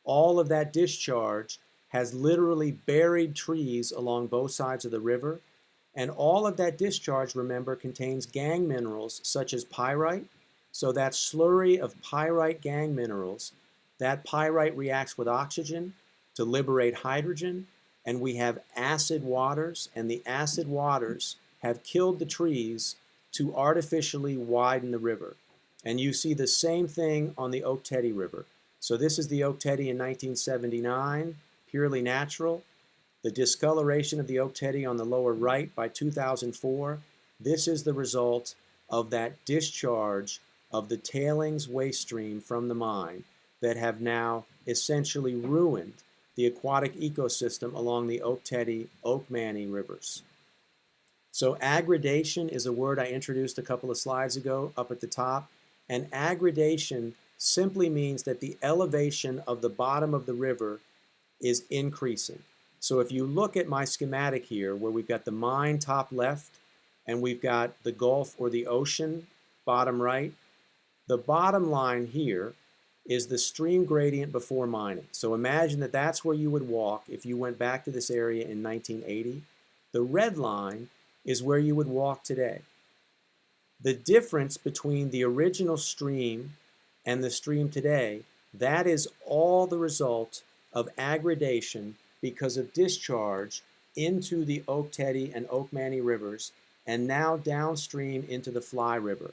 all of that discharge has literally buried trees along both sides of the river. And all of that discharge, remember, contains gangue minerals such as pyrite. So that slurry of pyrite gangue minerals, that pyrite reacts with oxygen to liberate hydrogen, and we have acid waters, and the acid waters have killed the trees to artificially widen the river. And you see the same thing on the Ok Tedi River. So this is the Ok Tedi in 1979, purely natural. The discoloration of the Ok Tedi on the lower right by 2004, this is the result of that discharge of the tailings waste stream from the mine that have now essentially ruined the aquatic ecosystem along the Ok Tedi, Oakmanny rivers. So aggradation is a word I introduced a couple of slides ago up at the top, and aggradation simply means that the elevation of the bottom of the river is increasing. So if you look at my schematic here, where we've got the mine top left, and we've got the Gulf or the ocean bottom right, the bottom line here is the stream gradient before mining. So imagine that that's where you would walk if you went back to this area in 1980. The red line is where you would walk today. The difference between the original stream and the stream today, that is all the result of aggradation because of discharge into the Ok Tedi and Oakmanny rivers and now downstream into the Fly River.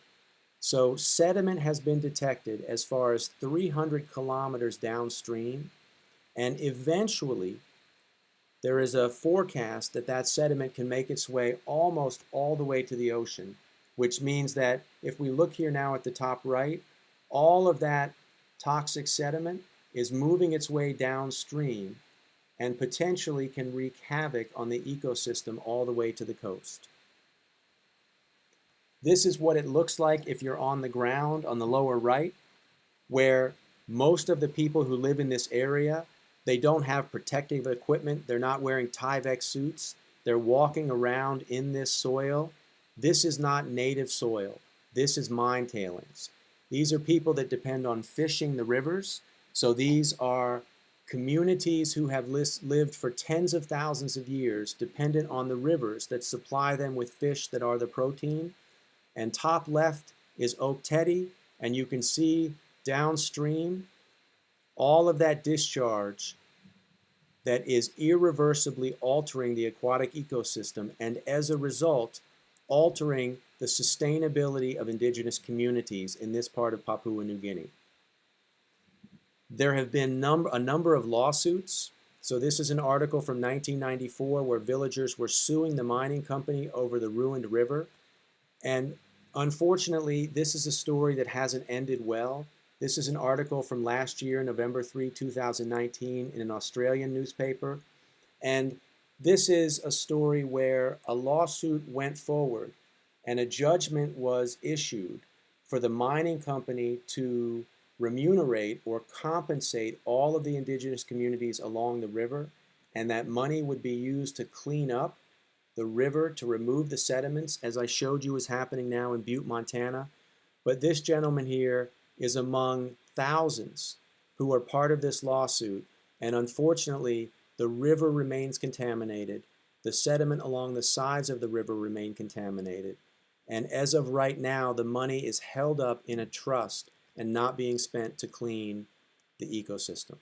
So sediment has been detected as far as 300 kilometers downstream, and eventually there is a forecast that that sediment can make its way almost all the way to the ocean, which means that if we look here now at the top right, all of that toxic sediment is moving its way downstream and potentially can wreak havoc on the ecosystem all the way to the coast. This is what it looks like if you're on the ground on the lower right, where most of the people who live in this area, they don't have protective equipment. They're not wearing Tyvek suits. They're walking around in this soil. This is not native soil. This is mine tailings. These are people that depend on fishing the rivers. So these are communities who have lived for tens of thousands of years dependent on the rivers that supply them with fish that are the protein. And top left is Ok Tedi, and you can see downstream all of that discharge that is irreversibly altering the aquatic ecosystem and as a result altering the sustainability of indigenous communities in this part of Papua New Guinea. There have been a number of lawsuits. So this is an article from 1994 where villagers were suing the mining company over the ruined river. And unfortunately, this is a story that hasn't ended well. This is an article from last year, November 3, 2019, in an Australian newspaper. And this is a story where a lawsuit went forward and a judgment was issued for the mining company to remunerate or compensate all of the indigenous communities along the river, and that money would be used to clean up the river, to remove the sediments, as I showed you is happening now in Butte, Montana. But this gentleman here is among thousands who are part of this lawsuit, and unfortunately, the river remains contaminated. The sediment along the sides of the river remain contaminated. And as of right now, the money is held up in a trust and not being spent to clean the ecosystem.